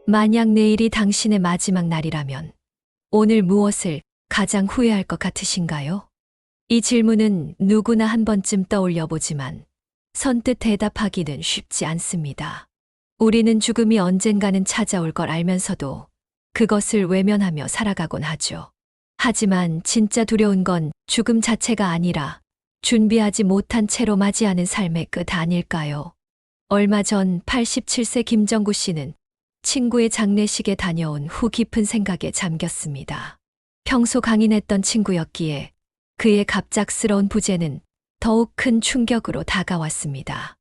만약 내일이 당신의 마지막 날이라면 오늘 무엇을 가장 후회할 것 같으신가요? 이 질문은 누구나 한 번쯤 떠올려 보지만 선뜻 대답하기는 쉽지 않습니다. 우리는 죽음이 언젠가는 찾아올 걸 알면서도 그것을 외면하며 살아가곤 하죠. 하지만 진짜 두려운 건 죽음 자체가 아니라 준비하지 못한 채로 맞이하는 삶의 끝 아닐까요? 얼마 전 87세 김정구 씨는 친구의 장례식에 다녀온 후 깊은 생각에 잠겼습니다. 평소 강인했던 친구였기에 그의 갑작스러운 부재는 더욱 큰 충격으로 다가왔습니다.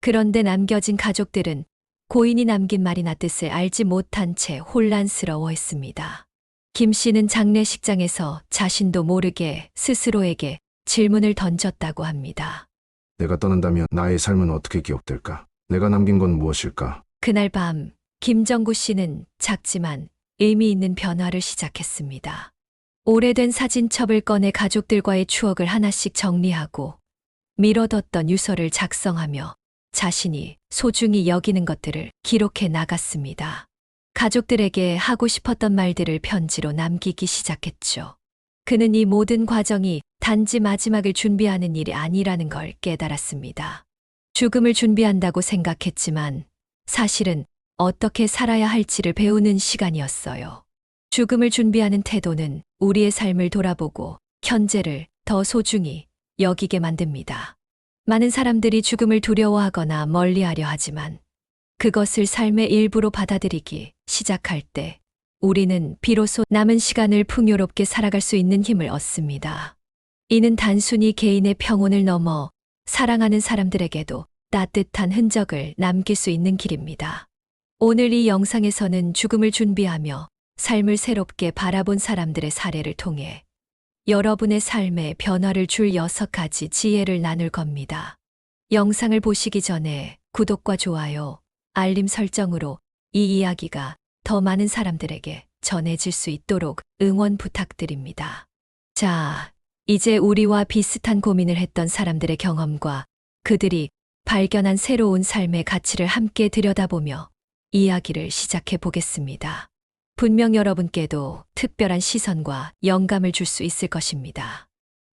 그런데 남겨진 가족들은 고인이 남긴 말이나 뜻을 알지 못한 채 혼란스러워했습니다. 김 씨는 장례식장에서 자신도 모르게 스스로에게 질문을 던졌다고 합니다. 내가 떠난다면 나의 삶은 어떻게 기억될까? 내가 남긴 건 무엇일까? 그날 밤 김정구 씨는 작지만 의미 있는 변화를 시작했습니다. 오래된 사진첩을 꺼내 가족들과의 추억을 하나씩 정리하고 미뤄뒀던 유서를 작성하며 자신이 소중히 여기는 것들을 기록해 나갔습니다. 가족들에게 하고 싶었던 말들을 편지로 남기기 시작했죠. 그는 이 모든 과정이 단지 마지막을 준비하는 일이 아니라는 걸 깨달았습니다. 죽음을 준비한다고 생각했지만 사실은 어떻게 살아야 할지를 배우는 시간이었어요. 죽음을 준비하는 태도는 우리의 삶을 돌아보고 현재를 더 소중히 여기게 만듭니다. 많은 사람들이 죽음을 두려워하거나 멀리하려 하지만 그것을 삶의 일부로 받아들이기 시작할 때 우리는 비로소 남은 시간을 풍요롭게 살아갈 수 있는 힘을 얻습니다. 이는 단순히 개인의 평온을 넘어 사랑하는 사람들에게도 따뜻한 흔적을 남길 수 있는 길입니다. 오늘 이 영상에서는 죽음을 준비하며 삶을 새롭게 바라본 사람들의 사례를 통해 여러분의 삶에 변화를 줄 6가지 지혜를 나눌 겁니다. 영상을 보시기 전에 구독과 좋아요, 알림 설정으로 이 이야기가 더 많은 사람들에게 전해질 수 있도록 응원 부탁드립니다. 자, 이제 우리와 비슷한 고민을 했던 사람들의 경험과 그들이 발견한 새로운 삶의 가치를 함께 들여다보며 이야기를 시작해 보겠습니다. 분명 여러분께도 특별한 시선과 영감을 줄 수 있을 것입니다.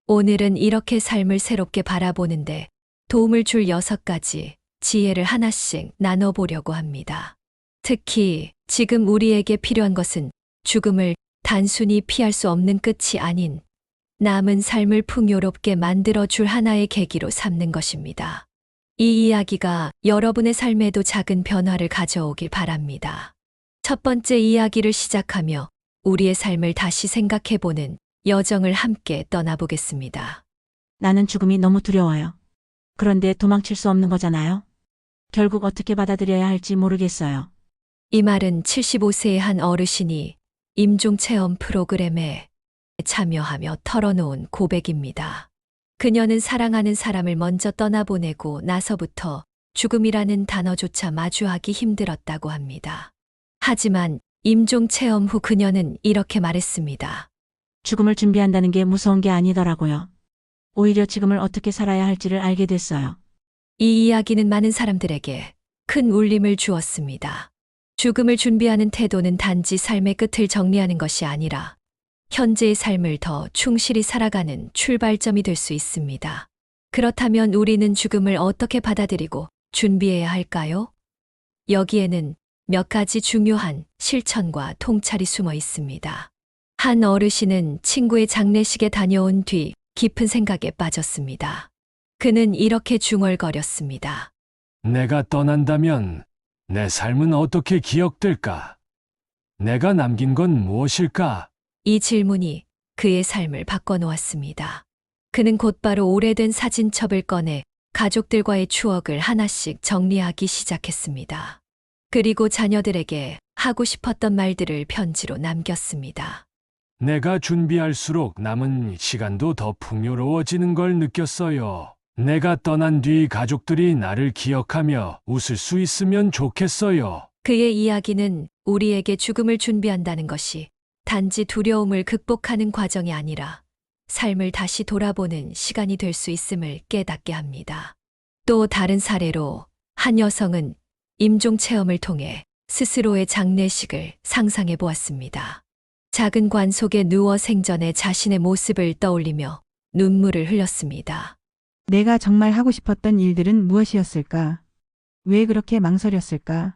오늘은 이렇게 삶을 새롭게 바라보는데 도움을 줄 6가지 지혜를 하나씩 나눠보려고 합니다. 특히 지금 우리에게 필요한 것은 죽음을 단순히 피할 수 없는 끝이 아닌 남은 삶을 풍요롭게 만들어줄 하나의 계기로 삼는 것입니다. 이 이야기가 여러분의 삶에도 작은 변화를 가져오길 바랍니다. 첫 번째 이야기를 시작하며 우리의 삶을 다시 생각해보는 여정을 함께 떠나보겠습니다. 나는 죽음이 너무 두려워요. 그런데 도망칠 수 없는 거잖아요. 결국 어떻게 받아들여야 할지 모르겠어요. 이 말은 75세의 한 어르신이 임종체험 프로그램에 참여하며 털어놓은 고백입니다. 그녀는 사랑하는 사람을 먼저 떠나보내고 나서부터 죽음이라는 단어조차 마주하기 힘들었다고 합니다. 하지만 임종체험 후 그녀는 이렇게 말했습니다. 죽음을 준비한다는 게 무서운 게 아니더라고요. 오히려 지금을 어떻게 살아야 할지를 알게 됐어요. 이 이야기는 많은 사람들에게 큰 울림을 주었습니다. 죽음을 준비하는 태도는 단지 삶의 끝을 정리하는 것이 아니라 현재의 삶을 더 충실히 살아가는 출발점이 될 수 있습니다. 그렇다면 우리는 죽음을 어떻게 받아들이고 준비해야 할까요? 여기에는 몇 가지 중요한 실천과 통찰이 숨어 있습니다. 한 어르신은 친구의 장례식에 다녀온 뒤 깊은 생각에 빠졌습니다. 그는 이렇게 중얼거렸습니다. 내가 떠난다면 내 삶은 어떻게 기억될까? 내가 남긴 건 무엇일까? 이 질문이 그의 삶을 바꿔놓았습니다. 그는 곧바로 오래된 사진첩을 꺼내 가족들과의 추억을 하나씩 정리하기 시작했습니다. 그리고 자녀들에게 하고 싶었던 말들을 편지로 남겼습니다. 내가 준비할수록 남은 시간도 더 풍요로워지는 걸 느꼈어요. 내가 떠난 뒤 가족들이 나를 기억하며 웃을 수 있으면 좋겠어요. 그의 이야기는 우리에게 죽음을 준비한다는 것이 단지 두려움을 극복하는 과정이 아니라 삶을 다시 돌아보는 시간이 될 수 있음을 깨닫게 합니다. 또 다른 사례로 한 여성은 임종 체험을 통해 스스로의 장례식을 상상해 보았습니다. 작은 관 속에 누워 생전에 자신의 모습을 떠올리며 눈물을 흘렸습니다. 내가 정말 하고 싶었던 일들은 무엇이었을까? 왜 그렇게 망설였을까?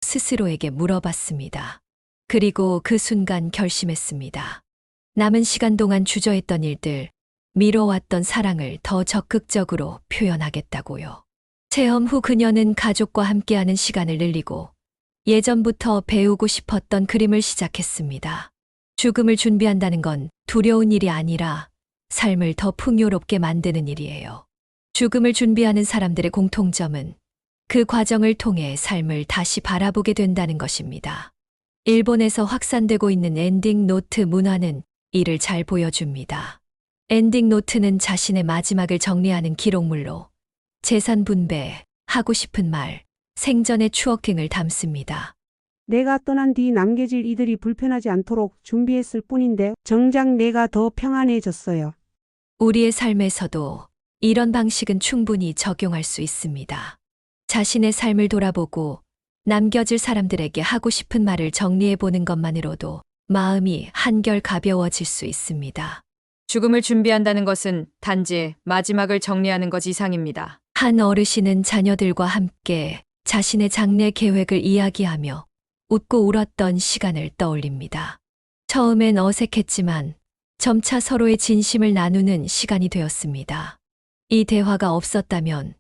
스스로에게 물어봤습니다. 그리고 그 순간 결심했습니다. 남은 시간 동안 주저했던 일들, 미뤄왔던 사랑을 더 적극적으로 표현하겠다고요. 체험 후 그녀는 가족과 함께하는 시간을 늘리고 예전부터 배우고 싶었던 그림을 시작했습니다. 죽음을 준비한다는 건 두려운 일이 아니라 삶을 더 풍요롭게 만드는 일이에요. 죽음을 준비하는 사람들의 공통점은 그 과정을 통해 삶을 다시 바라보게 된다는 것입니다. 일본에서 확산되고 있는 엔딩 노트 문화는 이를 잘 보여줍니다. 엔딩 노트는 자신의 마지막을 정리하는 기록물로 재산 분배, 하고 싶은 말, 생전의 추억 등을 담습니다. 내가 떠난 뒤 남겨질 이들이 불편하지 않도록 준비했을 뿐인데 정작 내가 더 평안해졌어요. 우리의 삶에서도 이런 방식은 충분히 적용할 수 있습니다. 자신의 삶을 돌아보고 남겨질 사람들에게 하고 싶은 말을 정리해 보는 것만으로도 마음이 한결 가벼워질 수 있습니다. 죽음을 준비한다는 것은 단지 마지막을 정리하는 것 이상입니다. 한 어르신은 자녀들과 함께 자신의 장래 계획을 이야기하며 웃고 울었던 시간을 떠올립니다. 처음엔 어색했지만 점차 서로의 진심을 나누는 시간이 되었습니다. 이 대화가 없었다면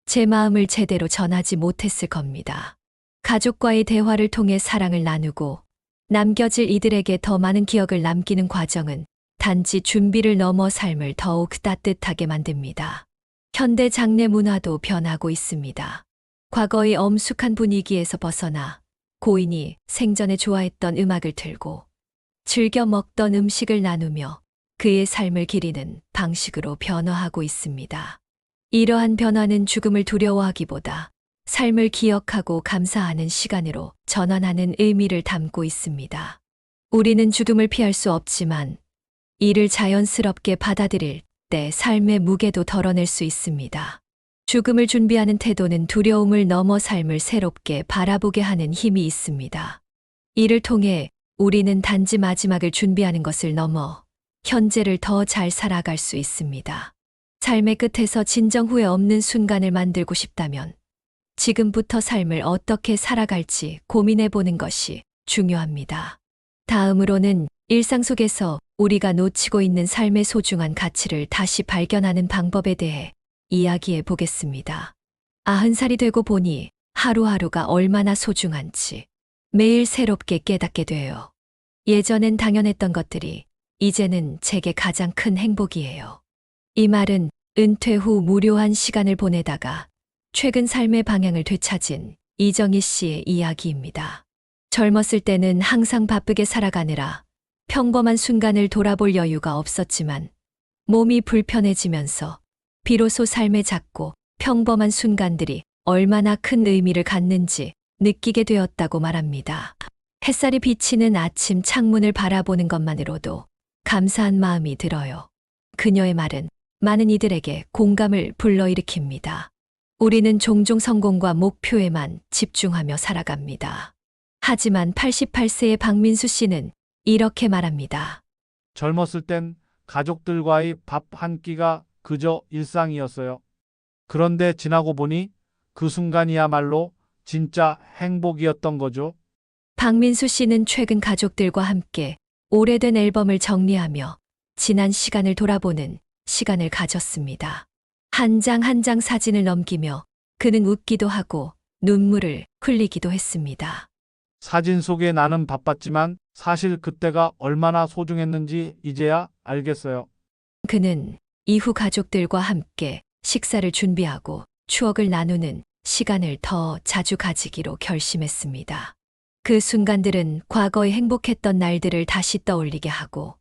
제 마음을 제대로 전하지 못했을 겁니다. 가족과의 대화를 통해 사랑을 나누고 남겨질 이들에게 더 많은 기억을 남기는 과정은 단지 준비를 넘어 삶을 더욱 따뜻하게 만듭니다. 현대 장례 문화도 변하고 있습니다. 과거의 엄숙한 분위기에서 벗어나 고인이 생전에 좋아했던 음악을 틀고 즐겨 먹던 음식을 나누며 그의 삶을 기리는 방식으로 변화하고 있습니다. 이러한 변화는 죽음을 두려워하기보다 삶을 기억하고 감사하는 시간으로 전환하는 의미를 담고 있습니다. 우리는 죽음을 피할 수 없지만 이를 자연스럽게 받아들일 때 삶의 무게도 덜어낼 수 있습니다. 죽음을 준비하는 태도는 두려움을 넘어 삶을 새롭게 바라보게 하는 힘이 있습니다. 이를 통해 우리는 단지 마지막을 준비하는 것을 넘어 현재를 더 잘 살아갈 수 있습니다. 삶의 끝에서 진정 후회 없는 순간을 만들고 싶다면 지금부터 삶을 어떻게 살아갈지 고민해 보는 것이 중요합니다. 다음으로는 일상 속에서 우리가 놓치고 있는 삶의 소중한 가치를 다시 발견하는 방법에 대해 이야기해 보겠습니다. 90살이 되고 보니 하루하루가 얼마나 소중한지 매일 새롭게 깨닫게 돼요. 예전엔 당연했던 것들이 이제는 제게 가장 큰 행복이에요. 이 말은 은퇴 후 무료한 시간을 보내다가 최근 삶의 방향을 되찾은 이정희 씨의 이야기입니다. 젊었을 때는 항상 바쁘게 살아가느라 평범한 순간을 돌아볼 여유가 없었지만 몸이 불편해지면서 비로소 삶의 작고 평범한 순간들이 얼마나 큰 의미를 갖는지 느끼게 되었다고 말합니다. 햇살이 비치는 아침 창문을 바라보는 것만으로도 감사한 마음이 들어요. 그녀의 말은 많은 이들에게 공감을 불러일으킵니다. 우리는 종종 성공과 목표에만 집중하며 살아갑니다. 하지만 88세의 박민수 씨는 이렇게 말합니다. 젊었을 땐 가족들과의 밥 한 끼가 그저 일상이었어요. 그런데 지나고 보니 그 순간이야말로 진짜 행복이었던 거죠. 박민수 씨는 최근 가족들과 함께 오래된 앨범을 정리하며 지난 시간을 돌아보는 시간을 가졌습니다. 한 장 한 장 사진을 넘기며 그는 웃기도 하고 눈물을 흘리기도 했습니다. 사진 속에 나는 바빴지만 사실 그때가 얼마나 소중했는지 이제야 알겠어요. 그는 이후 가족들과 함께 식사를 준비하고 추억을 나누는 시간을 더 자주 가지기로 결심했습니다. 그 순간들은 과거에 행복했던 날들을 다시 떠올리게 하고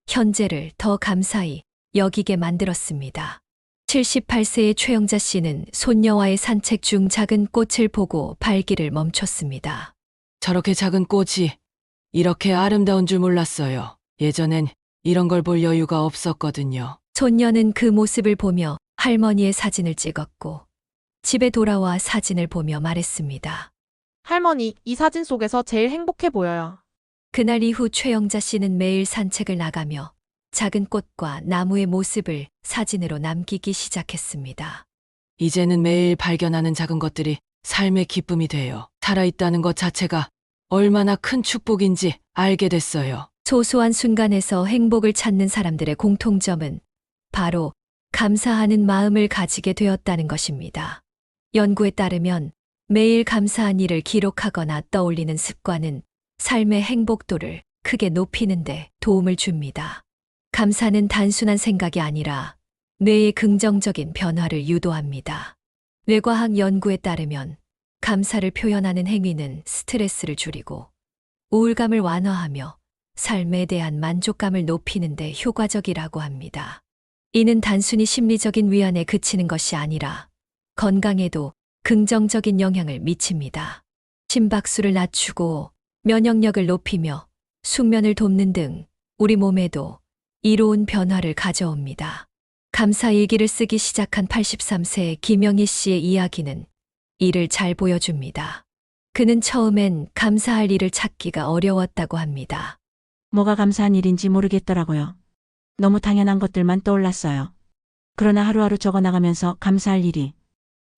현재를 더 감사히 여기게 만들었습니다. 78세의 최영자 씨는 손녀와의 산책 중 작은 꽃을 보고 발길을 멈췄습니다. 저렇게 작은 꽃이 이렇게 아름다운 줄 몰랐어요. 예전엔 이런 걸 볼 여유가 없었거든요. 손녀는 그 모습을 보며 할머니의 사진을 찍었고 집에 돌아와 사진을 보며 말했습니다. 할머니, 이 사진 속에서 제일 행복해 보여요. 그날 이후 최영자 씨는 매일 산책을 나가며 작은 꽃과 나무의 모습을 사진으로 남기기 시작했습니다. 이제는 매일 발견하는 작은 것들이 삶의 기쁨이 돼요. 살아있다는 것 자체가 얼마나 큰 축복인지 알게 됐어요. 소소한 순간에서 행복을 찾는 사람들의 공통점은 바로 감사하는 마음을 가지게 되었다는 것입니다. 연구에 따르면 매일 감사한 일을 기록하거나 떠올리는 습관은 삶의 행복도를 크게 높이는 데 도움을 줍니다. 감사는 단순한 생각이 아니라 뇌의 긍정적인 변화를 유도합니다. 뇌과학 연구에 따르면 감사를 표현하는 행위는 스트레스를 줄이고 우울감을 완화하며 삶에 대한 만족감을 높이는 데 효과적이라고 합니다. 이는 단순히 심리적인 위안에 그치는 것이 아니라 건강에도 긍정적인 영향을 미칩니다. 심박수를 낮추고 면역력을 높이며 숙면을 돕는 등 우리 몸에도 이로운 변화를 가져옵니다. 감사 일기를 쓰기 시작한 83세의 김영희 씨의 이야기는 이를 잘 보여줍니다. 그는 처음엔 감사할 일을 찾기가 어려웠다고 합니다. 뭐가 감사한 일인지 모르겠더라고요. 너무 당연한 것들만 떠올랐어요. 그러나 하루하루 적어나가면서 감사할 일이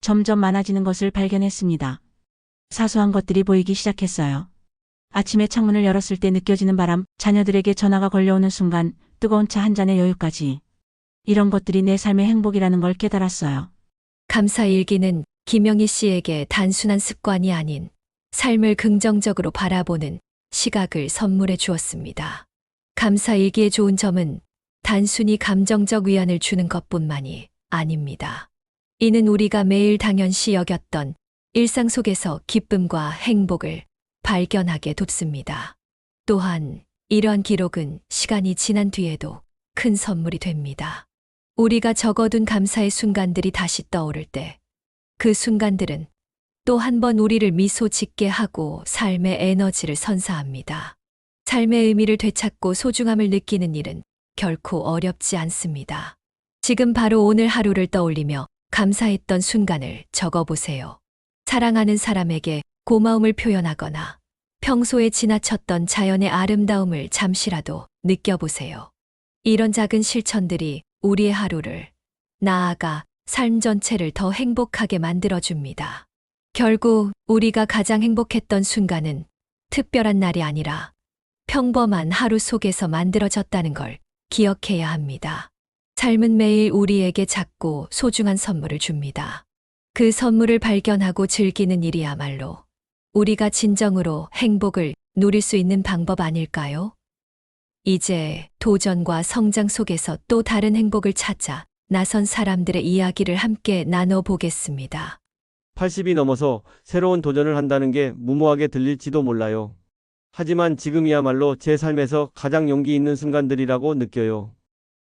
점점 많아지는 것을 발견했습니다. 사소한 것들이 보이기 시작했어요. 아침에 창문을 열었을 때 느껴지는 바람, 자녀들에게 전화가 걸려오는 순간, 뜨거운 차 한 잔의 여유까지. 이런 것들이 내 삶의 행복이라는 걸 깨달았어요. 감사 일기는 김영희 씨에게 단순한 습관이 아닌 삶을 긍정적으로 바라보는 시각을 선물해 주었습니다. 감사 일기의 좋은 점은 단순히 감정적 위안을 주는 것뿐만이 아닙니다. 이는 우리가 매일 당연시 여겼던 일상 속에서 기쁨과 행복을 발견하게 돕습니다. 또한 이러한 기록은 시간이 지난 뒤에도 큰 선물이 됩니다. 우리가 적어둔 감사의 순간들이 다시 떠오를 때 그 순간들은 또 한 번 우리를 미소 짓게 하고 삶의 에너지를 선사합니다. 삶의 의미를 되찾고 소중함을 느끼는 일은 결코 어렵지 않습니다. 지금 바로 오늘 하루를 떠올리며 감사했던 순간을 적어보세요. 사랑하는 사람에게 고마움을 표현하거나 평소에 지나쳤던 자연의 아름다움을 잠시라도 느껴보세요. 이런 작은 실천들이 우리의 하루를, 나아가 삶 전체를 더 행복하게 만들어줍니다. 결국 우리가 가장 행복했던 순간은 특별한 날이 아니라 평범한 하루 속에서 만들어졌다는 걸 기억해야 합니다. 삶은 매일 우리에게 작고 소중한 선물을 줍니다. 그 선물을 발견하고 즐기는 일이야말로 우리가 진정으로 행복을 누릴 수 있는 방법 아닐까요? 이제 도전과 성장 속에서 또 다른 행복을 찾아 나선 사람들의 이야기를 함께 나눠보겠습니다. 80이 넘어서 새로운 도전을 한다는 게 무모하게 들릴지도 몰라요. 하지만 지금이야말로 제 삶에서 가장 용기 있는 순간들이라고 느껴요.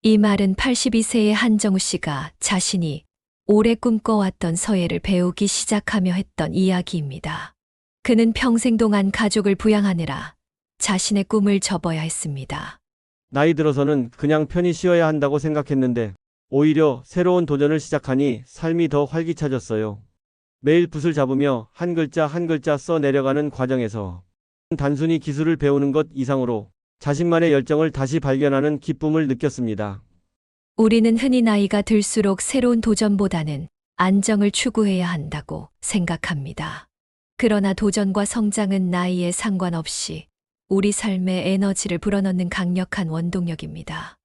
이 말은 82세의 한정우 씨가 자신이 오래 꿈꿔왔던 서예를 배우기 시작하며 했던 이야기입니다. 그는 평생 동안 가족을 부양하느라 자신의 꿈을 접어야 했습니다. 나이 들어서는 그냥 편히 쉬어야 한다고 생각했는데 오히려 새로운 도전을 시작하니 삶이 더 활기차졌어요. 매일 붓을 잡으며 한 글자 한 글자 써 내려가는 과정에서 단순히 기술을 배우는 것 이상으로 자신만의 열정을 다시 발견하는 기쁨을 느꼈습니다. 우리는 흔히 나이가 들수록 새로운 도전보다는 안정을 추구해야 한다고 생각합니다. 그러나 도전과 성장은 나이에 상관없이 우리 삶에 에너지를 불어넣는 강력한 원동력입니다.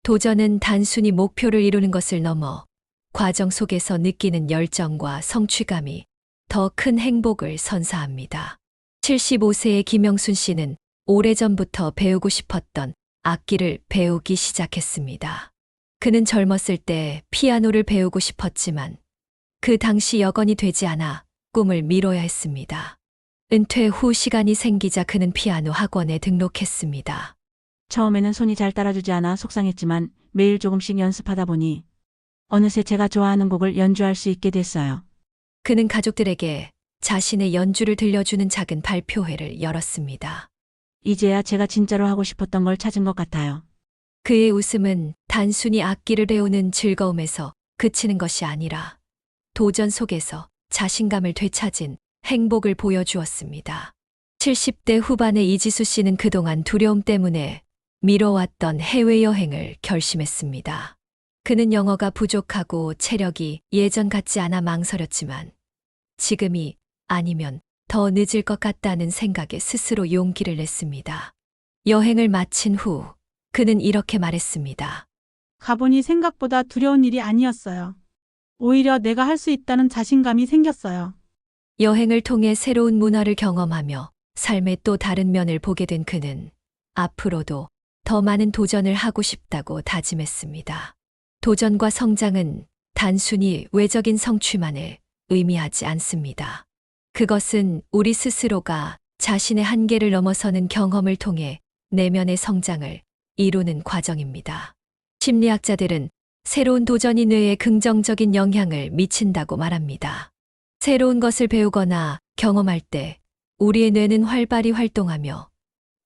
도전은 단순히 목표를 이루는 것을 넘어 과정 속에서 느끼는 열정과 성취감이 더 큰 행복을 선사합니다. 75세의 김영순 씨는 오래전부터 배우고 싶었던 악기를 배우기 시작했습니다. 그는 젊었을 때 피아노를 배우고 싶었지만 그 당시 여건이 되지 않아 꿈을 미뤄야 했습니다. 은퇴 후 시간이 생기자 그는 피아노 학원에 등록했습니다. 처음에는 손이 잘 따라주지 않아 속상했지만 매일 조금씩 연습하다 보니 어느새 제가 좋아하는 곡을 연주할 수 있게 됐어요. 그는 가족들에게 자신의 연주를 들려주는 작은 발표회를 열었습니다. 이제야 제가 진짜로 하고 싶었던 걸 찾은 것 같아요. 그의 웃음은 단순히 악기를 배우는 즐거움에서 그치는 것이 아니라 도전 속에서 자신감을 되찾은 행복을 보여주었습니다. 70대 후반의 이지수 씨는 그동안 두려움 때문에 미뤄왔던 해외여행을 결심했습니다. 그는 영어가 부족하고 체력이 예전 같지 않아 망설였지만 지금이 아니면 더 늦을 것 같다는 생각에 스스로 용기를 냈습니다. 여행을 마친 후 그는 이렇게 말했습니다. 가보니 생각보다 두려운 일이 아니었어요. 오히려 내가 할 수 있다는 자신감이 생겼어요. 여행을 통해 새로운 문화를 경험하며 삶의 또 다른 면을 보게 된 그는 앞으로도 더 많은 도전을 하고 싶다고 다짐했습니다. 도전과 성장은 단순히 외적인 성취만을 의미하지 않습니다. 그것은 우리 스스로가 자신의 한계를 넘어서는 경험을 통해 내면의 성장을 이루는 과정입니다. 심리학자들은 새로운 도전이 뇌에 긍정적인 영향을 미친다고 말합니다. 새로운 것을 배우거나 경험할 때 우리의 뇌는 활발히 활동하며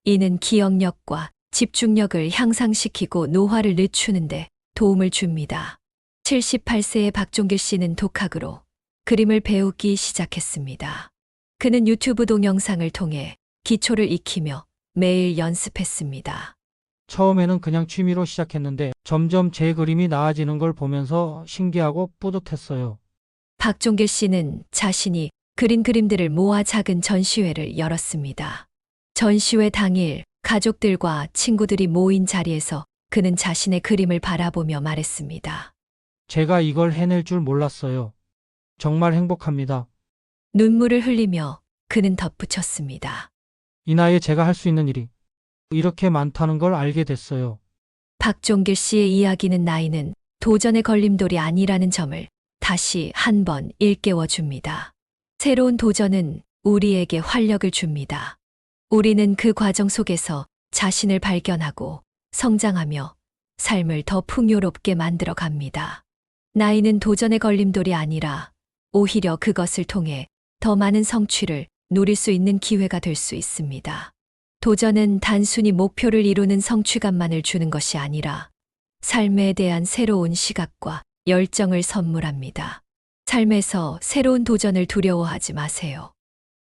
이는 기억력과 집중력을 향상시키고 노화를 늦추는데 도움을 줍니다. 78세의 박종길 씨는 독학으로 그림을 배우기 시작했습니다. 그는 유튜브 동영상을 통해 기초를 익히며 매일 연습했습니다. 처음에는 그냥 취미로 시작했는데 점점 제 그림이 나아지는 걸 보면서 신기하고 뿌듯했어요. 박종길 씨는 자신이 그린 그림들을 모아 작은 전시회를 열었습니다. 전시회 당일 가족들과 친구들이 모인 자리에서 그는 자신의 그림을 바라보며 말했습니다. 제가 이걸 해낼 줄 몰랐어요. 정말 행복합니다. 눈물을 흘리며 그는 덧붙였습니다. 이 나이에 제가 할 수 있는 일이 이렇게 많다는 걸 알게 됐어요. 박종길 씨의 이야기는 나이는 도전의 걸림돌이 아니라는 점을 다시 한번 일깨워 줍니다. 새로운 도전은 우리에게 활력을 줍니다. 우리는 그 과정 속에서 자신을 발견하고 성장하며 삶을 더 풍요롭게 만들어 갑니다. 나이는 도전의 걸림돌이 아니라 오히려 그것을 통해 더 많은 성취를 누릴 수 있는 기회가 될 수 있습니다. 도전은 단순히 목표를 이루는 성취감만을 주는 것이 아니라 삶에 대한 새로운 시각과 열정을 선물합니다. 삶에서 새로운 도전을 두려워하지 마세요.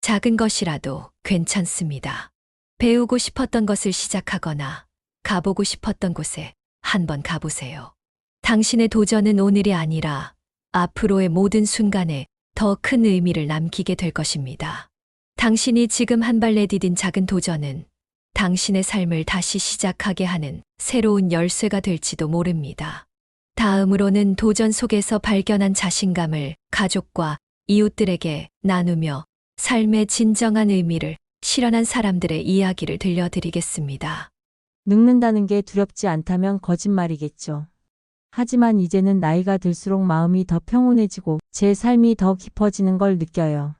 작은 것이라도 괜찮습니다. 배우고 싶었던 것을 시작하거나 가보고 싶었던 곳에 한번 가보세요. 당신의 도전은 오늘이 아니라 앞으로의 모든 순간에 더 큰 의미를 남기게 될 것입니다. 당신이 지금 한 발 내디딘 작은 도전은 당신의 삶을 다시 시작하게 하는 새로운 열쇠가 될지도 모릅니다. 다음으로는 도전 속에서 발견한 자신감을 가족과 이웃들에게 나누며 삶의 진정한 의미를 실현한 사람들의 이야기를 들려드리겠습니다. 늙는다는 게 두렵지 않다면 거짓말이겠죠. 하지만 이제는 나이가 들수록 마음이 더 평온해지고 제 삶이 더 깊어지는 걸 느껴요.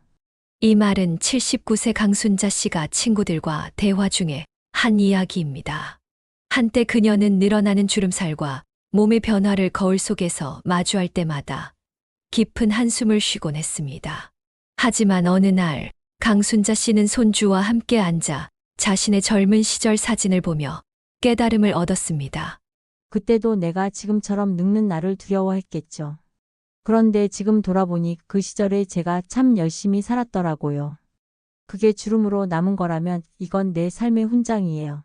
이 말은 79세 강순자 씨가 친구들과 대화 중에 한 이야기입니다. 한때 그녀는 늘어나는 주름살과 몸의 변화를 거울 속에서 마주할 때마다 깊은 한숨을 쉬곤 했습니다. 하지만 어느 날 강순자 씨는 손주와 함께 앉아 자신의 젊은 시절 사진을 보며 깨달음을 얻었습니다. 그때도 내가 지금처럼 늙는 나를 두려워했겠죠. 그런데 지금 돌아보니 그 시절에 제가 참 열심히 살았더라고요. 그게 주름으로 남은 거라면 이건 내 삶의 훈장이에요.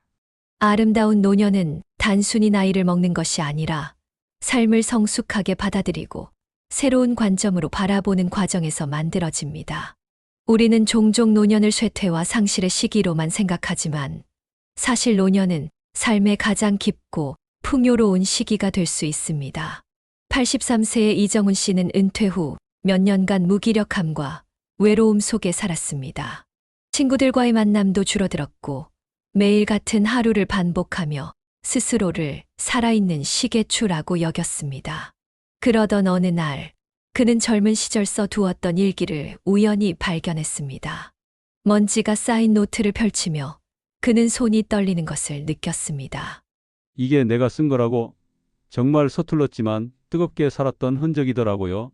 아름다운 노년은 단순히 나이를 먹는 것이 아니라 삶을 성숙하게 받아들이고 새로운 관점으로 바라보는 과정에서 만들어집니다. 우리는 종종 노년을 쇠퇴와 상실의 시기로만 생각하지만 사실 노년은 삶의 가장 깊고 풍요로운 시기가 될 수 있습니다. 83세의 이정훈 씨는 은퇴 후 몇 년간 무기력함과 외로움 속에 살았습니다. 친구들과의 만남도 줄어들었고 매일 같은 하루를 반복하며 스스로를 살아있는 시계추라고 여겼습니다. 그러던 어느 날 그는 젊은 시절 써두었던 일기를 우연히 발견했습니다. 먼지가 쌓인 노트를 펼치며 그는 손이 떨리는 것을 느꼈습니다. 이게 내가 쓴 거라고? 정말 서툴렀지만 뜨겁게 살았던 흔적이더라고요.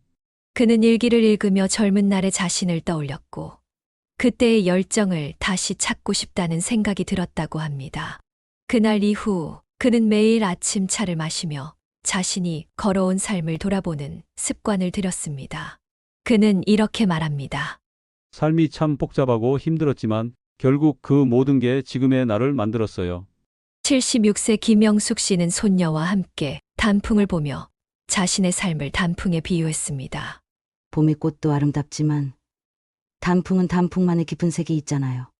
그는 일기를 읽으며 젊은 날의 자신을 떠올렸고 그때의 열정을 다시 찾고 싶다는 생각이 들었다고 합니다. 그날 이후 그는 매일 아침 차를 마시며 자신이 걸어온 삶을 돌아보는 습관을 들였습니다. 그는 이렇게 말합니다. 삶이 참 복잡하고 힘들었지만 결국 그 모든 게 지금의 나를 만들었어요. 76세 김영숙 씨는 손녀와 함께 단풍을 보며 자신의 삶을 단풍에 비유했습니다. 봄의 꽃도 아름답지만 단풍은 단풍만의 깊은 색이 있잖아요.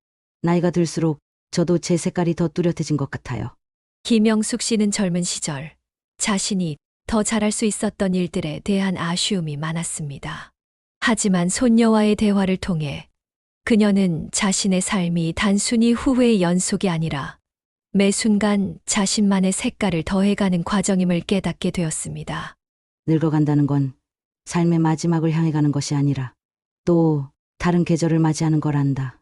나이가 들수록 저도 제 색깔이 더 뚜렷해진 것 같아요. 김영숙 씨는 젊은 시절 자신이 더 잘할 수 있었던 일들에 대한 아쉬움이 많았습니다. 하지만 손녀와의 대화를 통해 그녀는 자신의 삶이 단순히 후회의 연속이 아니라 매 순간 자신만의 색깔을 더해가는 과정임을 깨닫게 되었습니다. 늙어간다는 건 삶의 마지막을 향해 가는 것이 아니라 또 다른 계절을 맞이하는 거란다.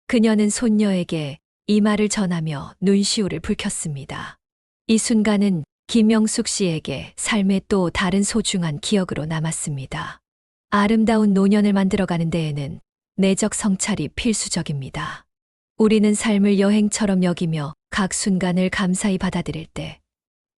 그녀는 손녀에게 이 말을 전하며 눈시울을 붉혔습니다. 이 순간은 김영숙 씨에게 삶의 또 다른 소중한 기억으로 남았습니다. 아름다운 노년을 만들어가는 데에는 내적 성찰이 필수적입니다. 우리는 삶을 여행처럼 여기며 각 순간을 감사히 받아들일 때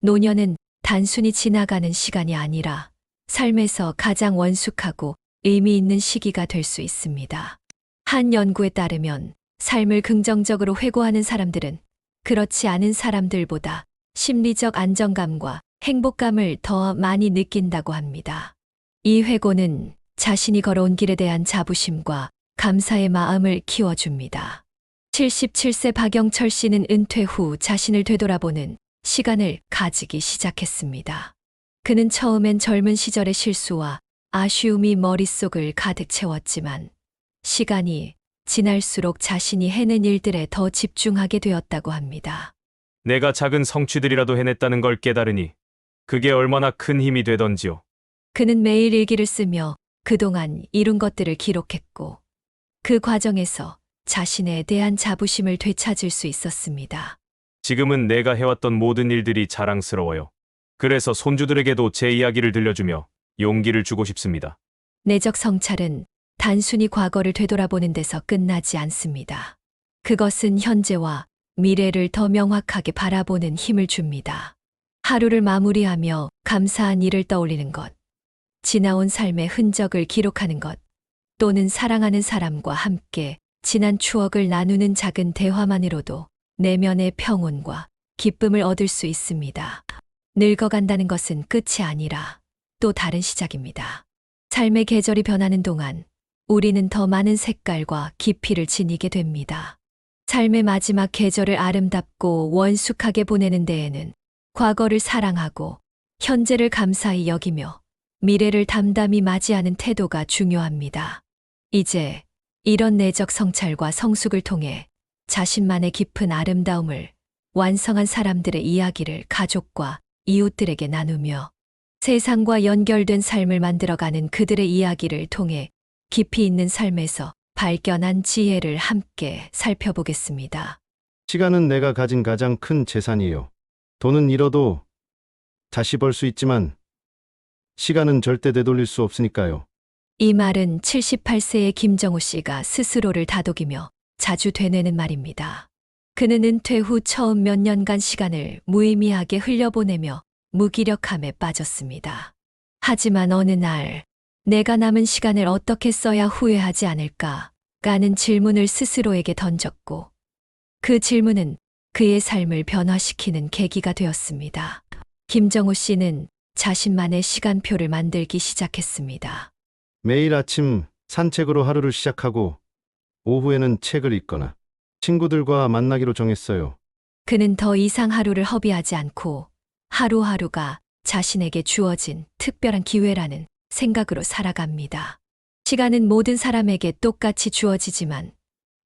노년은 단순히 지나가는 시간이 아니라 삶에서 가장 원숙하고 의미 있는 시기가 될 수 있습니다. 한 연구에 따르면 삶을 긍정적으로 회고하는 사람들은 그렇지 않은 사람들보다 심리적 안정감과 행복감을 더 많이 느낀다고 합니다. 이 회고는 자신이 걸어온 길에 대한 자부심과 감사의 마음을 키워줍니다. 77세 박영철 씨는 은퇴 후 자신을 되돌아보는 시간을 가지기 시작했습니다. 그는 처음엔 젊은 시절의 실수와 아쉬움이 머릿속을 가득 채웠지만 시간이 지날수록 자신이 해낸 일들에 더 집중하게 되었다고 합니다. 내가 작은 성취들이라도 해냈다는 걸 깨달으니 그게 얼마나 큰 힘이 되던지요. 그는 매일 일기를 쓰며 그동안 이룬 것들을 기록했고 그 과정에서 자신에 대한 자부심을 되찾을 수 있었습니다. 지금은 내가 해왔던 모든 일들이 자랑스러워요. 그래서 손주들에게도 제 이야기를 들려주며 용기를 주고 싶습니다. 내적 성찰은 단순히 과거를 되돌아보는 데서 끝나지 않습니다. 그것은 현재와 미래를 더 명확하게 바라보는 힘을 줍니다. 하루를 마무리하며 감사한 일을 떠올리는 것, 지나온 삶의 흔적을 기록하는 것, 또는 사랑하는 사람과 함께 지난 추억을 나누는 작은 대화만으로도 내면의 평온과 기쁨을 얻을 수 있습니다. 늙어간다는 것은 끝이 아니라 또 다른 시작입니다. 삶의 계절이 변하는 동안 우리는 더 많은 색깔과 깊이를 지니게 됩니다. 삶의 마지막 계절을 아름답고 원숙하게 보내는 데에는 과거를 사랑하고 현재를 감사히 여기며 미래를 담담히 맞이하는 태도가 중요합니다. 이제 이런 내적 성찰과 성숙을 통해 자신만의 깊은 아름다움을 완성한 사람들의 이야기를 가족과 이웃들에게 나누며 세상과 연결된 삶을 만들어가는 그들의 이야기를 통해 깊이 있는 삶에서 발견한 지혜를 함께 살펴보겠습니다. 시간은 내가 가진 가장 큰 재산이요. 돈은 잃어도 다시 벌 수 있지만 시간은 절대 되돌릴 수 없으니까요. 이 말은 78세의 김정우 씨가 스스로를 다독이며 자주 되뇌는 말입니다. 그는 은퇴 후 처음 몇 년간 시간을 무의미하게 흘려보내며 무기력함에 빠졌습니다. 하지만 어느 날 내가 남은 시간을 어떻게 써야 후회하지 않을까라는 질문을 스스로에게 던졌고 그 질문은 그의 삶을 변화시키는 계기가 되었습니다. 김정우 씨는 자신만의 시간표를 만들기 시작했습니다. 매일 아침 산책으로 하루를 시작하고 오후에는 책을 읽거나 친구들과 만나기로 정했어요. 그는 더 이상 하루를 허비하지 않고 하루하루가 자신에게 주어진 특별한 기회라는 생각으로 살아갑니다. 시간은 모든 사람에게 똑같이 주어지지만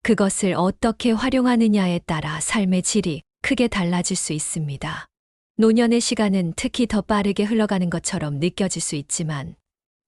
그것을 어떻게 활용하느냐에 따라 삶의 질이 크게 달라질 수 있습니다. 노년의 시간은 특히 더 빠르게 흘러가는 것처럼 느껴질 수 있지만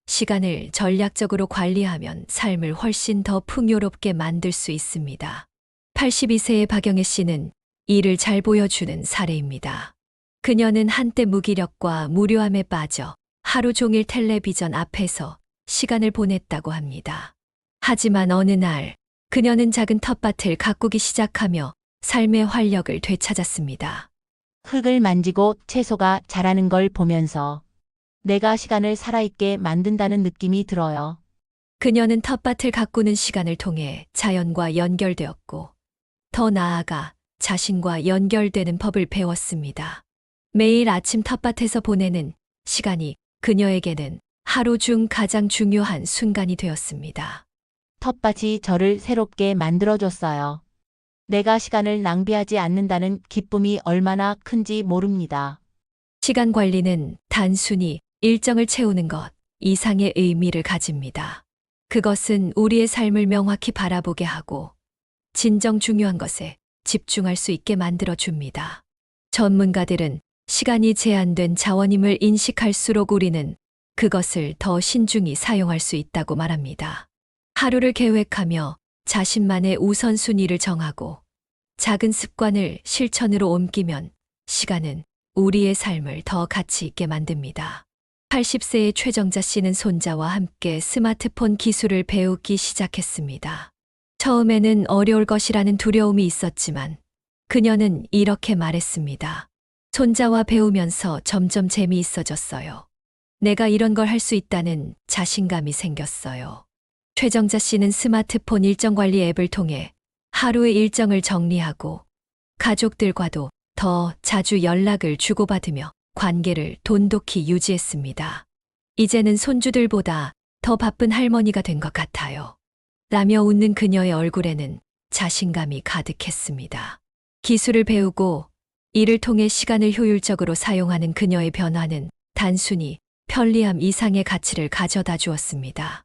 시간을 전략적으로 관리하면 삶을 훨씬 더 풍요롭게 만들 수 있습니다. 82세의 박영애 씨는 이를 잘 보여주는 사례입니다. 그녀는 한때 무기력과 무료함에 빠져 하루 종일 텔레비전 앞에서 시간을 보냈다고 합니다. 하지만 어느 날 그녀는 작은 텃밭을 가꾸기 시작하며 삶의 활력을 되찾았습니다. 흙을 만지고 채소가 자라는 걸 보면서 내가 시간을 살아있게 만든다는 느낌이 들어요. 그녀는 텃밭을 가꾸는 시간을 통해 자연과 연결되었고, 더 나아가 자신과 연결되는 법을 배웠습니다. 매일 아침 텃밭에서 보내는 시간이 그녀에게는 하루 중 가장 중요한 순간이 되었습니다. 텃밭이 저를 새롭게 만들어줬어요. 내가 시간을 낭비하지 않는다는 기쁨이 얼마나 큰지 모릅니다. 시간 관리는 단순히 일정을 채우는 것 이상의 의미를 가집니다. 그것은 우리의 삶을 명확히 바라보게 하고 진정 중요한 것에 집중할 수 있게 만들어 줍니다. 전문가들은 시간이 제한된 자원임을 인식할수록 우리는 그것을 더 신중히 사용할 수 있다고 말합니다. 하루를 계획하며 자신만의 우선순위를 정하고 작은 습관을 실천으로 옮기면 시간은 우리의 삶을 더 가치 있게 만듭니다. 80세의 최정자 씨는 손자와 함께 스마트폰 기술을 배우기 시작했습니다. 처음에는 어려울 것이라는 두려움이 있었지만 그녀는 이렇게 말했습니다. 손자와 배우면서 점점 재미있어졌어요. 내가 이런 걸 할 수 있다는 자신감이 생겼어요. 최정자 씨는 스마트폰 일정 관리 앱을 통해 하루의 일정을 정리하고 가족들과도 더 자주 연락을 주고받으며 관계를 돈독히 유지했습니다. 이제는 손주들보다 더 바쁜 할머니가 된 것 같아요. 라며 웃는 그녀의 얼굴에는 자신감이 가득했습니다. 기술을 배우고 이를 통해 시간을 효율적으로 사용하는 그녀의 변화는 단순히 편리함 이상의 가치를 가져다 주었습니다.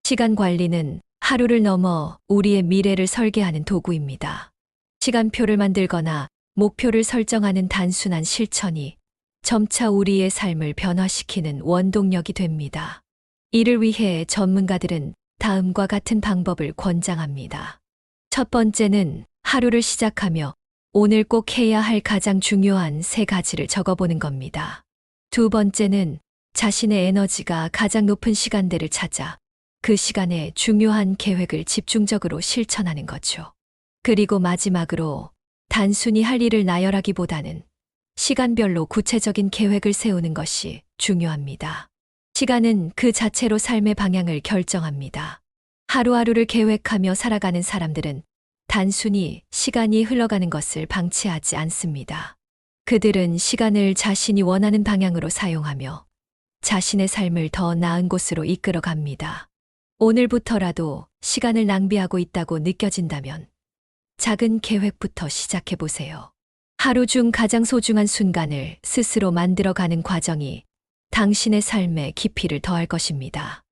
시간 관리는 하루를 넘어 우리의 미래를 설계하는 도구입니다. 시간표를 만들거나 목표를 설정하는 단순한 실천이 점차 우리의 삶을 변화시키는 원동력이 됩니다. 이를 위해 전문가들은 다음과 같은 방법을 권장합니다. 첫 번째는 하루를 시작하며 오늘 꼭 해야 할 가장 중요한 3가지를 적어보는 겁니다. 두 번째는 자신의 에너지가 가장 높은 시간대를 찾아 그 시간에 중요한 계획을 집중적으로 실천하는 거죠. 그리고 마지막으로 단순히 할 일을 나열하기보다는 시간별로 구체적인 계획을 세우는 것이 중요합니다. 시간은 그 자체로 삶의 방향을 결정합니다. 하루하루를 계획하며 살아가는 사람들은 단순히 시간이 흘러가는 것을 방치하지 않습니다. 그들은 시간을 자신이 원하는 방향으로 사용하며 자신의 삶을 더 나은 곳으로 이끌어 갑니다. 오늘부터라도 시간을 낭비하고 있다고 느껴진다면 작은 계획부터 시작해 보세요. 하루 중 가장 소중한 순간을 스스로 만들어가는 과정이 당신의 삶에 깊이를 더할 것입니다.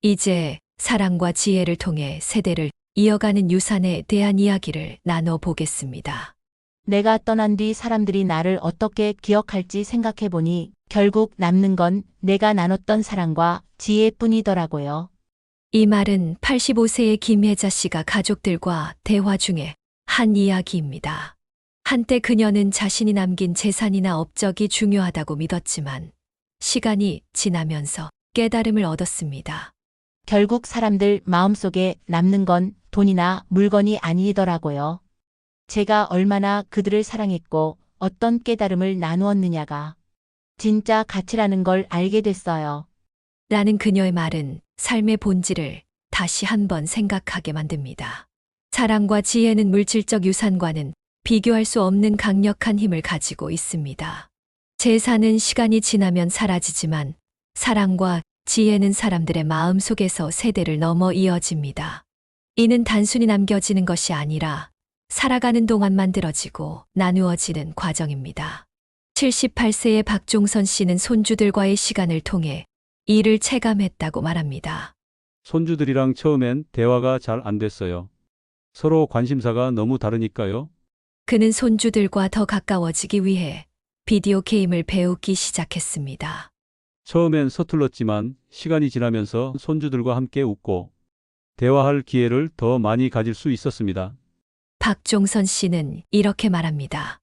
이제 사랑과 지혜를 통해 세대를 이어가는 유산에 대한 이야기를 나눠보겠습니다. 내가 떠난 뒤 사람들이 나를 어떻게 기억할지 생각해보니 결국 남는 건 내가 나눴던 사랑과 지혜뿐이더라고요. 이 말은 85세의 김혜자 씨가 가족들과 대화 중에 한 이야기입니다. 한때 그녀는 자신이 남긴 재산이나 업적이 중요하다고 믿었지만 시간이 지나면서 깨달음을 얻었습니다. 결국 사람들 마음속에 남는 건 돈이나 물건이 아니더라고요. 제가 얼마나 그들을 사랑했고 어떤 깨달음을 나누었느냐가 진짜 가치라는 걸 알게 됐어요. 라는 그녀의 말은 삶의 본질을 다시 한번 생각하게 만듭니다. 사랑과 지혜는 물질적 유산과는 비교할 수 없는 강력한 힘을 가지고 있습니다. 재산은 시간이 지나면 사라지지만 사랑과 지혜는 사람들의 마음 속에서 세대를 넘어 이어집니다. 이는 단순히 남겨지는 것이 아니라 살아가는 동안 만들어지고 나누어지는 과정입니다. 78세의 박종선 씨는 손주들과의 시간을 통해 이를 체감했다고 말합니다. 손주들이랑 처음엔 대화가 잘 안 됐어요. 서로 관심사가 너무 다르니까요. 그는 손주들과 더 가까워지기 위해 비디오 게임을 배우기 시작했습니다. 처음엔 서툴렀지만 시간이 지나면서 손주들과 함께 웃고 대화할 기회를 더 많이 가질 수 있었습니다. 박종선 씨는 이렇게 말합니다.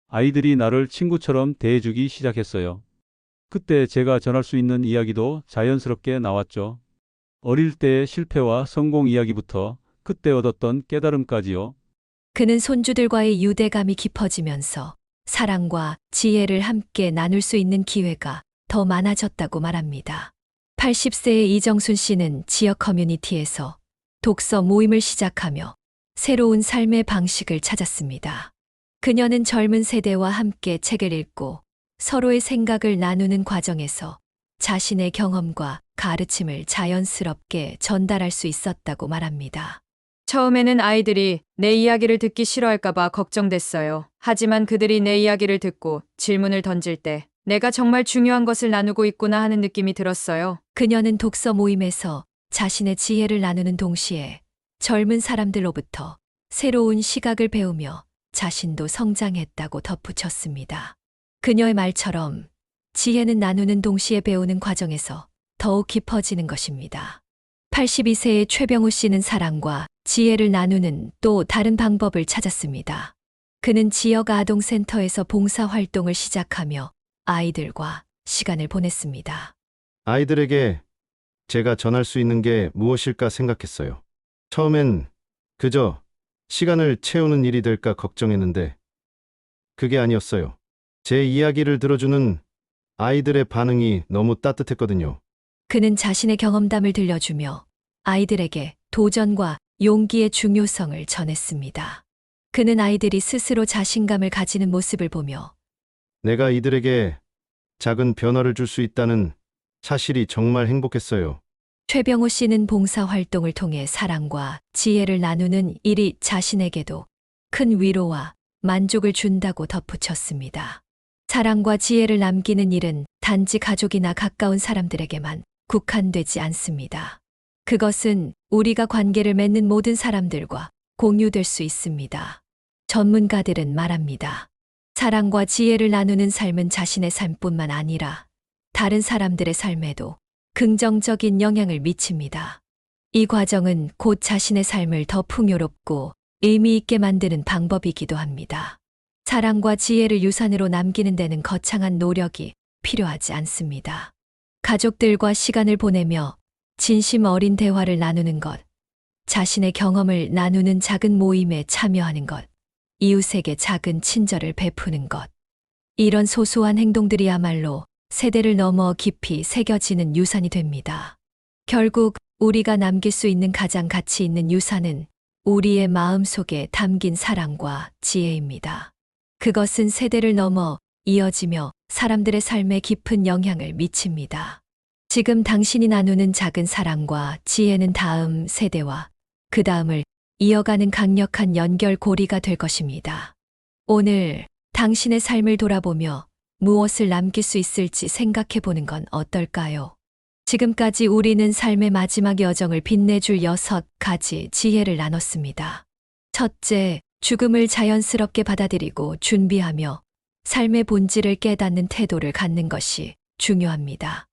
아이들이 나를 친구처럼 대해주기 시작했어요. 그때 제가 전할 수 있는 이야기도 자연스럽게 나왔죠. 어릴 때의 실패와 성공 이야기부터 그때 얻었던 깨달음까지요. 그는 손주들과의 유대감이 깊어지면서 사랑과 지혜를 함께 나눌 수 있는 기회가 더 많아졌다고 말합니다. 80세의 이정순 씨는 지역 커뮤니티에서 독서 모임을 시작하며 새로운 삶의 방식을 찾았습니다. 그녀는 젊은 세대와 함께 책을 읽고 서로의 생각을 나누는 과정에서 자신의 경험과 가르침을 자연스럽게 전달할 수 있었다고 말합니다. 처음에는 아이들이 내 이야기를 듣기 싫어할까봐 걱정됐어요. 하지만 그들이 내 이야기를 듣고 질문을 던질 때 내가 정말 중요한 것을 나누고 있구나 하는 느낌이 들었어요. 그녀는 독서 모임에서 자신의 지혜를 나누는 동시에 젊은 사람들로부터 새로운 시각을 배우며 자신도 성장했다고 덧붙였습니다. 그녀의 말처럼 지혜는 나누는 동시에 배우는 과정에서 더욱 깊어지는 것입니다. 82세의 최병우 씨는 사랑과 지혜를 나누는 또 다른 방법을 찾았습니다. 그는 지역 아동센터에서 봉사활동을 시작하며 아이들과 시간을 보냈습니다. 아이들에게 제가 전할 수 있는 게 무엇일까 생각했어요. 처음엔 그저 시간을 채우는 일이 될까 걱정했는데 그게 아니었어요. 제 이야기를 들어주는 아이들의 반응이 너무 따뜻했거든요. 그는 자신의 경험담을 들려주며 아이들에게 도전과 용기의 중요성을 전했습니다. 그는 아이들이 스스로 자신감을 가지는 모습을 보며 내가 이들에게 작은 변화를 줄 수 있다는 사실이 정말 행복했어요. 최병호 씨는 봉사활동을 통해 사랑과 지혜를 나누는 일이 자신에게도 큰 위로와 만족을 준다고 덧붙였습니다. 사랑과 지혜를 남기는 일은 단지 가족이나 가까운 사람들에게만 국한되지 않습니다. 그것은 우리가 관계를 맺는 모든 사람들과 공유될 수 있습니다. 전문가들은 말합니다. 사랑과 지혜를 나누는 삶은 자신의 삶뿐만 아니라 다른 사람들의 삶에도 긍정적인 영향을 미칩니다. 이 과정은 곧 자신의 삶을 더 풍요롭고 의미 있게 만드는 방법이기도 합니다. 사랑과 지혜를 유산으로 남기는 데는 거창한 노력이 필요하지 않습니다. 가족들과 시간을 보내며 진심 어린 대화를 나누는 것, 자신의 경험을 나누는 작은 모임에 참여하는 것, 이웃에게 작은 친절을 베푸는 것. 이런 소소한 행동들이야말로 세대를 넘어 깊이 새겨지는 유산이 됩니다. 결국 우리가 남길 수 있는 가장 가치 있는 유산은 우리의 마음 속에 담긴 사랑과 지혜입니다. 그것은 세대를 넘어 이어지며 사람들의 삶에 깊은 영향을 미칩니다. 지금 당신이 나누는 작은 사랑과 지혜는 다음 세대와 그 다음을 이어가는 강력한 연결고리가 될 것입니다. 오늘 당신의 삶을 돌아보며 무엇을 남길 수 있을지 생각해 보는 건 어떨까요? 지금까지 우리는 삶의 마지막 여정을 빛내줄 6가지 지혜를 나눴습니다. 첫째, 죽음을 자연스럽게 받아들이고 준비하며 삶의 본질을 깨닫는 태도를 갖는 것이 중요합니다.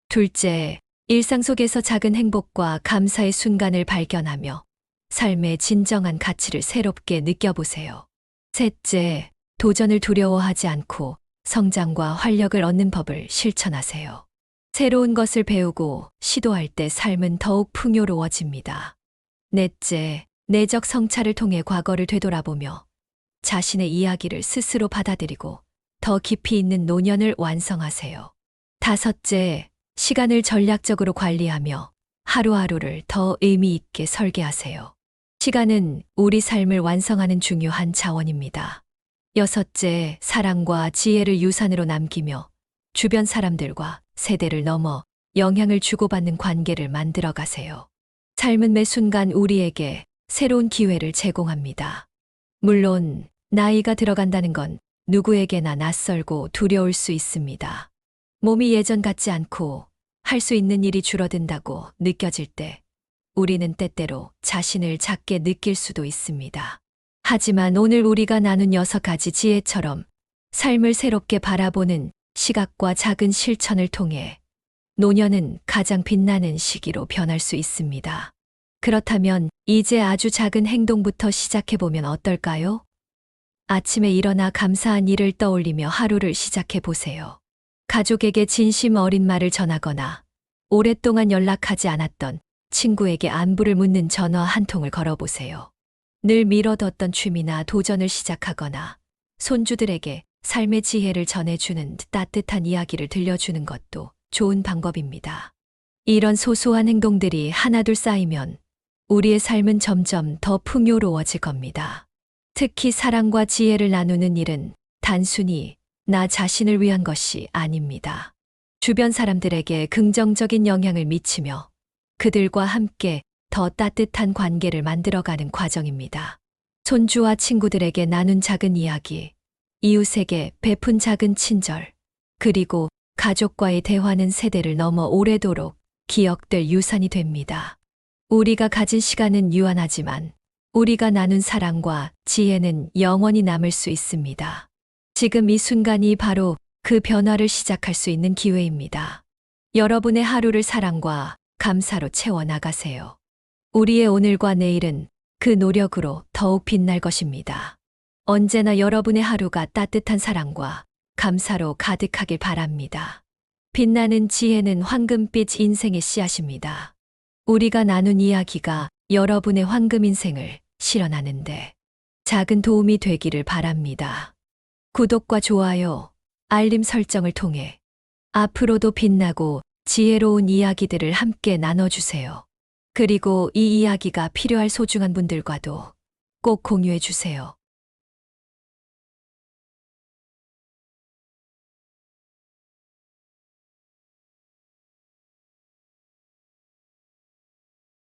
둘째, 일상 속에서 작은 행복과 감사의 순간을 발견하며 삶의 진정한 가치를 새롭게 느껴보세요. 셋째, 도전을 두려워하지 않고 성장과 활력을 얻는 법을 실천하세요. 새로운 것을 배우고 시도할 때 삶은 더욱 풍요로워집니다. 넷째, 내적 성찰을 통해 과거를 되돌아보며 자신의 이야기를 스스로 받아들이고 더 깊이 있는 노년을 완성하세요. 다섯째, 시간을 전략적으로 관리하며 하루하루를 더 의미 있게 설계하세요. 시간은 우리 삶을 완성하는 중요한 자원입니다. 여섯째, 사랑과 지혜를 유산으로 남기며 주변 사람들과 세대를 넘어 영향을 주고받는 관계를 만들어 가세요. 삶은 매 순간 우리에게 새로운 기회를 제공합니다. 물론 나이가 들어간다는 건 누구에게나 낯설고 두려울 수 있습니다. 몸이 예전 같지 않고 할 수 있는 일이 줄어든다고 느껴질 때 우리는 때때로 자신을 작게 느낄 수도 있습니다. 하지만 오늘 우리가 나눈 6가지 지혜처럼 삶을 새롭게 바라보는 시각과 작은 실천을 통해 노년은 가장 빛나는 시기로 변할 수 있습니다. 그렇다면 이제 아주 작은 행동부터 시작해보면 어떨까요? 아침에 일어나 감사한 일을 떠올리며 하루를 시작해 보세요. 가족에게 진심 어린 말을 전하거나 오랫동안 연락하지 않았던 친구에게 안부를 묻는 전화 한 통을 걸어보세요. 늘 미뤄뒀던 취미나 도전을 시작하거나 손주들에게 삶의 지혜를 전해주는 따뜻한 이야기를 들려주는 것도 좋은 방법입니다. 이런 소소한 행동들이 하나둘 쌓이면 우리의 삶은 점점 더 풍요로워질 겁니다. 특히 사랑과 지혜를 나누는 일은 단순히 나 자신을 위한 것이 아닙니다. 주변 사람들에게 긍정적인 영향을 미치며 그들과 함께 더 따뜻한 관계를 만들어가는 과정입니다. 손주와 친구들에게 나눈 작은 이야기, 이웃에게 베푼 작은 친절, 그리고 가족과의 대화는 세대를 넘어 오래도록 기억될 유산이 됩니다. 우리가 가진 시간은 유한하지만 우리가 나눈 사랑과 지혜는 영원히 남을 수 있습니다. 지금 이 순간이 바로 그 변화를 시작할 수 있는 기회입니다. 여러분의 하루를 사랑과 감사로 채워나가세요. 우리의 오늘과 내일은 그 노력으로 더욱 빛날 것입니다. 언제나 여러분의 하루가 따뜻한 사랑과 감사로 가득하길 바랍니다. 빛나는 지혜는 황금빛 인생의 씨앗입니다. 우리가 나눈 이야기가 여러분의 황금 인생을 실현하는데 작은 도움이 되기를 바랍니다. 구독과 좋아요, 알림 설정을 통해 앞으로도 빛나고 지혜로운 이야기들을 함께 나눠주세요. 그리고 이 이야기가 필요할 소중한 분들과도 꼭 공유해 주세요.